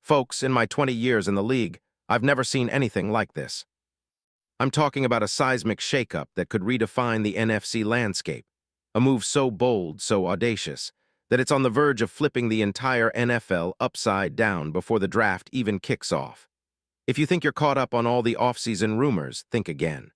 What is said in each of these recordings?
Folks, in my 20 years in the league, I've never seen anything like this. I'm talking about a seismic shakeup that could redefine the NFC landscape, a move so bold, so audacious, that it's on the verge of flipping the entire NFL upside down before the draft even kicks off. If you think you're caught up on all the offseason rumors, think again.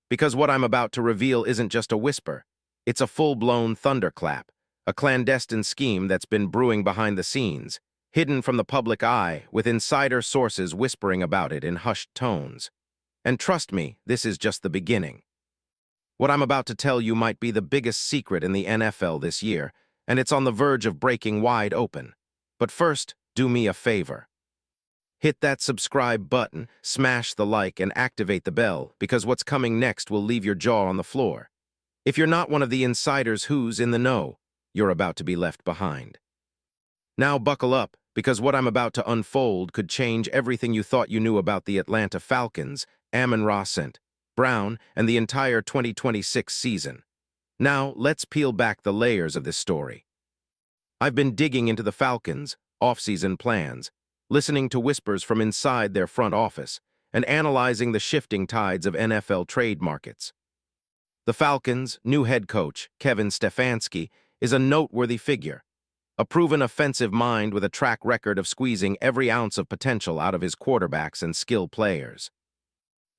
Because what I'm about to reveal isn't just a whisper, it's a full-blown thunderclap, a clandestine scheme that's been brewing behind the scenes, hidden from the public eye, with insider sources whispering about it in hushed tones. And trust me, this is just the beginning. What I'm about to tell you might be the biggest secret in the NFL this year, and it's on the verge of breaking wide open. But first, do me a favor. Hit that subscribe button, smash the like, and activate the bell, because what's coming next will leave your jaw on the floor. If you're not one of the insiders who's in the know, you're about to be left behind. Now buckle up, because what I'm about to unfold could change everything you thought you knew about the Atlanta Falcons, Amon-Ra St. Brown, and the entire 2026 season. Now, let's peel back the layers of this story. I've been digging into the Falcons' off-season plans, listening to whispers from inside their front office, and analyzing the shifting tides of NFL trade markets. The Falcons' new head coach, Kevin Stefanski, is a noteworthy figure, a proven offensive mind with a track record of squeezing every ounce of potential out of his quarterbacks and skill players.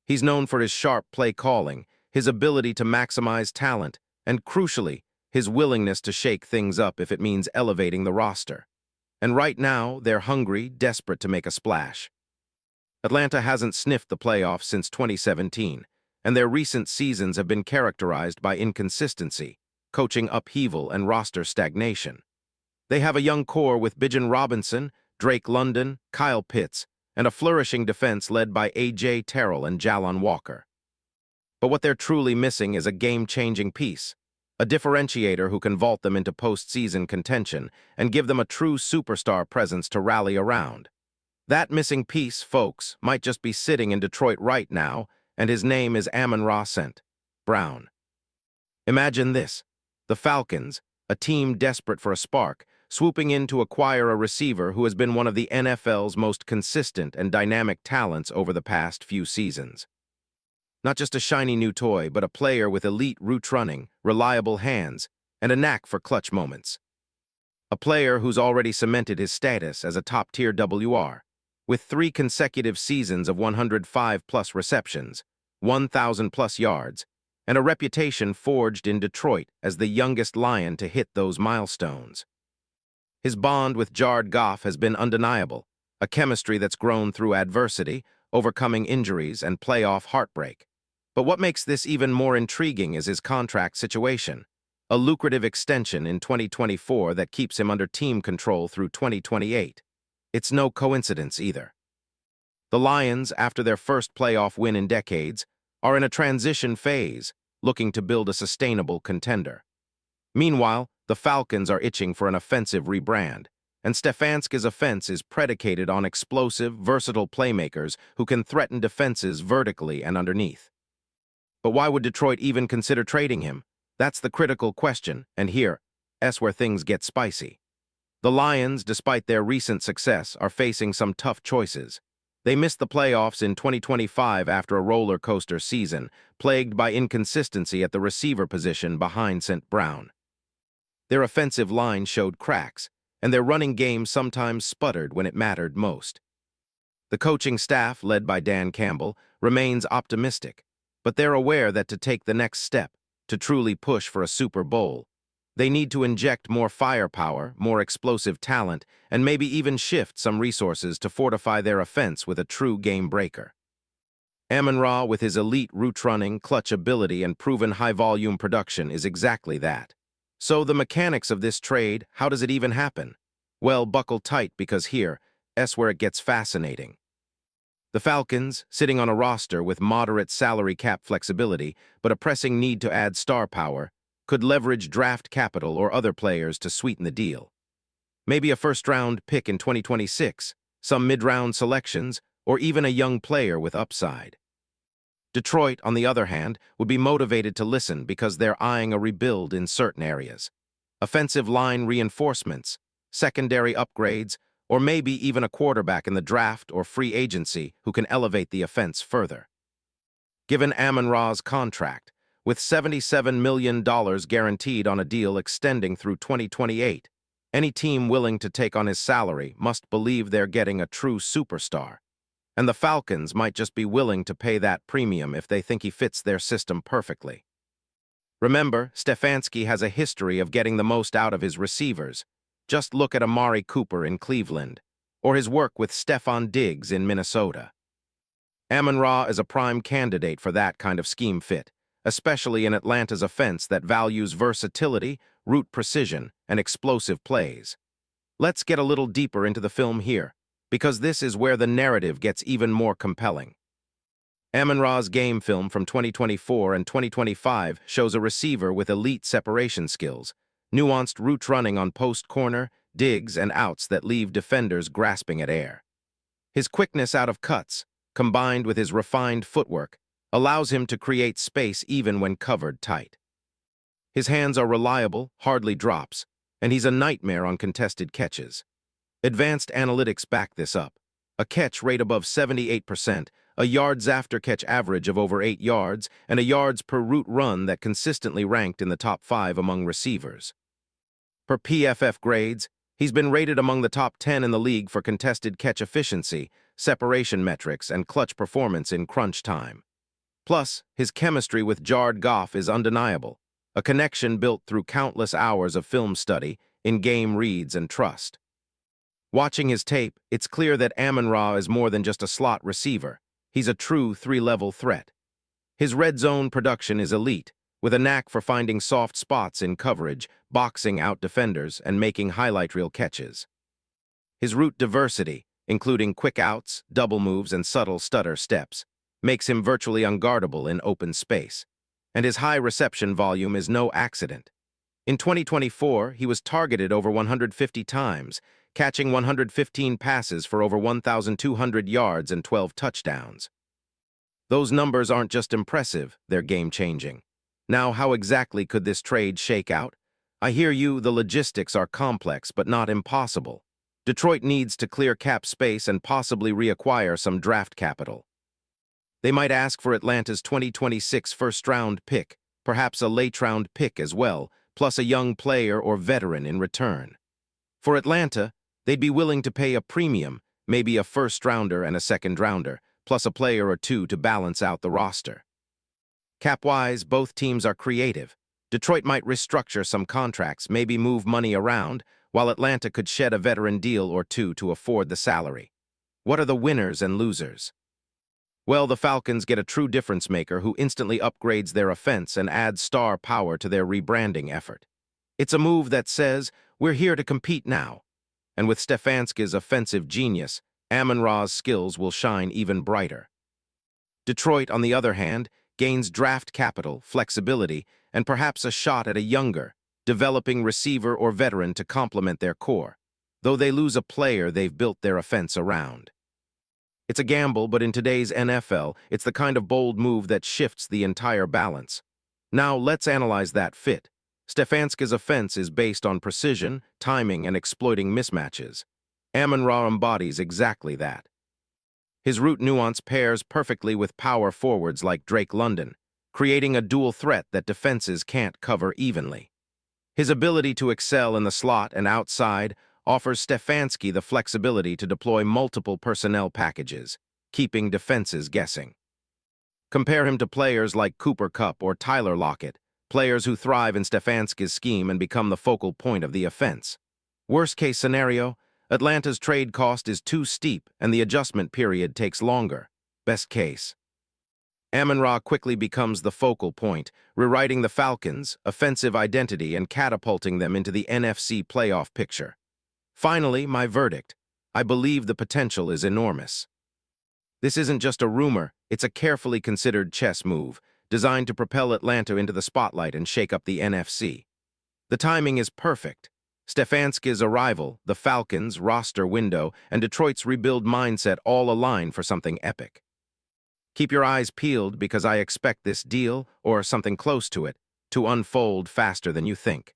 He's known for his sharp play calling, his ability to maximize talent, and crucially, his willingness to shake things up if it means elevating the roster. And right now, they're hungry, desperate to make a splash. Atlanta hasn't sniffed the playoffs since 2017, and their recent seasons have been characterized by inconsistency, coaching upheaval, and roster stagnation. They have a young core with Bijan Robinson, Drake London, Kyle Pitts, and a flourishing defense led by A.J. Terrell and Jalon Walker. But what they're truly missing is a game-changing piece, a differentiator who can vault them into postseason contention and give them a true superstar presence to rally around. That missing piece, folks, might just be sitting in Detroit right now, and his name is Amon-Ra St. Brown. Imagine this: the Falcons, a team desperate for a spark, swooping in to acquire a receiver who has been one of the NFL's most consistent and dynamic talents over the past few seasons. Not just a shiny new toy, but a player with elite route running, reliable hands, and a knack for clutch moments. A player who's already cemented his status as a top-tier WR, with 3 consecutive seasons of 105-plus receptions, 1,000-plus yards, and a reputation forged in Detroit as the youngest Lion to hit those milestones. His bond with Jared Goff has been undeniable, a chemistry that's grown through adversity, overcoming injuries, and playoff heartbreak. But what makes this even more intriguing is his contract situation, a lucrative extension in 2024 that keeps him under team control through 2028. It's no coincidence either. The Lions, after their first playoff win in decades, are in a transition phase, looking to build a sustainable contender. Meanwhile, the Falcons are itching for an offensive rebrand, and Stefanski's offense is predicated on explosive, versatile playmakers who can threaten defenses vertically and underneath. But why would Detroit even consider trading him? That's the critical question, and here's where things get spicy. The Lions, despite their recent success, are facing some tough choices. They missed the playoffs in 2025 after a roller coaster season, plagued by inconsistency at the receiver position behind St. Brown. Their offensive line showed cracks, and their running game sometimes sputtered when it mattered most. The coaching staff, led by Dan Campbell, remains optimistic, but they're aware that to take the next step, to truly push for a Super Bowl, they need to inject more firepower, more explosive talent, and maybe even shift some resources to fortify their offense with a true game-breaker. Amon-Ra, with his elite route running, clutch ability, and proven high-volume production, is exactly that. So the mechanics of this trade, how does it even happen? Well, buckle tight, because here's where it gets fascinating. The Falcons, sitting on a roster with moderate salary cap flexibility, but a pressing need to add star power, could leverage draft capital or other players to sweeten the deal. Maybe a first-round pick in 2026, some mid-round selections, or even a young player with upside. Detroit, on the other hand, would be motivated to listen because they're eyeing a rebuild in certain areas. Offensive line reinforcements, secondary upgrades, or maybe even a quarterback in the draft or free agency who can elevate the offense further. Given Amon-Ra's contract, with $77 million guaranteed on a deal extending through 2028, any team willing to take on his salary must believe they're getting a true superstar. And the Falcons might just be willing to pay that premium if they think he fits their system perfectly. Remember, Stefanski has a history of getting the most out of his receivers. Just look at Amari Cooper in Cleveland, or his work with Stephon Diggs in Minnesota. Amon-Ra is a prime candidate for that kind of scheme fit, especially in Atlanta's offense that values versatility, route precision, and explosive plays. Let's get a little deeper into the film here, because this is where the narrative gets even more compelling. Amon-Ra's game film from 2024 and 2025 shows a receiver with elite separation skills, nuanced route running on post corner, digs, and outs that leave defenders grasping at air. His quickness out of cuts, combined with his refined footwork, allows him to create space even when covered tight. His hands are reliable, hardly drops, and he's a nightmare on contested catches. Advanced analytics back this up. A catch rate above 78%, a yards after catch average of over 8 yards, and a yards per route run that consistently ranked in the top 5 among receivers. Per PFF grades, he's been rated among the top 10 in the league for contested catch efficiency, separation metrics, and clutch performance in crunch time. Plus, his chemistry with Jared Goff is undeniable, a connection built through countless hours of film study, in-game reads, and trust. Watching his tape, it's clear that Amon-Ra is more than just a slot receiver. He's a true 3-level threat. His red zone production is elite, with a knack for finding soft spots in coverage, boxing out defenders, and making highlight reel catches. His route diversity, including quick outs, double moves, and subtle stutter steps, makes him virtually unguardable in open space. And his high reception volume is no accident. In 2024, he was targeted over 150 times, catching 115 passes for over 1,200 yards and 12 touchdowns. Those numbers aren't just impressive, they're game-changing. Now, how exactly could this trade shake out? I hear you, the logistics are complex but not impossible. Detroit needs to clear cap space and possibly reacquire some draft capital. They might ask for Atlanta's 2026 first-round pick, perhaps a late-round pick as well, plus a young player or veteran in return. For Atlanta, they'd be willing to pay a premium, maybe a first-rounder and a second-rounder, plus a player or two to balance out the roster. Cap-wise, both teams are creative. Detroit might restructure some contracts, maybe move money around, while Atlanta could shed a veteran deal or two to afford the salary. What are the winners and losers? Well, the Falcons get a true difference maker who instantly upgrades their offense and adds star power to their rebranding effort. It's a move that says, we're here to compete now. And with Stefanski's offensive genius, Amon-Ra's skills will shine even brighter. Detroit, on the other hand, gains draft capital, flexibility, and perhaps a shot at a younger, developing receiver or veteran to complement their core, though they lose a player they've built their offense around. It's a gamble, but in today's NFL, it's the kind of bold move that shifts the entire balance. Now, let's analyze that fit. Stefanski's offense is based on precision, timing, and exploiting mismatches. Amon-Ra embodies exactly that. His route nuance pairs perfectly with power forwards like Drake London, creating a dual threat that defenses can't cover evenly. His ability to excel in the slot and outside offers Stefanski the flexibility to deploy multiple personnel packages, keeping defenses guessing. Compare him to players like Cooper Kupp or Tyler Lockett, players who thrive in Stefanski's scheme and become the focal point of the offense. Worst-case scenario, Atlanta's trade cost is too steep and the adjustment period takes longer. Best case, Amon-Ra quickly becomes the focal point, rewriting the Falcons' offensive identity and catapulting them into the NFC playoff picture. Finally, my verdict. I believe the potential is enormous. This isn't just a rumor, it's a carefully considered chess move, designed to propel Atlanta into the spotlight and shake up the NFC. The timing is perfect. Stefanski's arrival, the Falcons' roster window, and Detroit's rebuild mindset all align for something epic. Keep your eyes peeled because I expect this deal, or something close to it, to unfold faster than you think.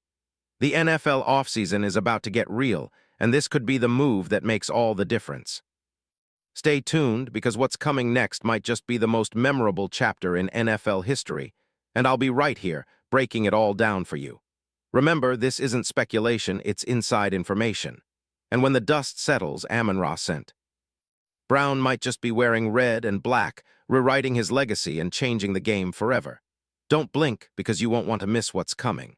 The NFL offseason is about to get real, and this could be the move that makes all the difference. Stay tuned, because what's coming next might just be the most memorable chapter in NFL history, and I'll be right here, breaking it all down for you. Remember, this isn't speculation, it's inside information. And when the dust settles, Amon-Ra sent. Brown might just be wearing red and black, rewriting his legacy and changing the game forever. Don't blink, because you won't want to miss what's coming.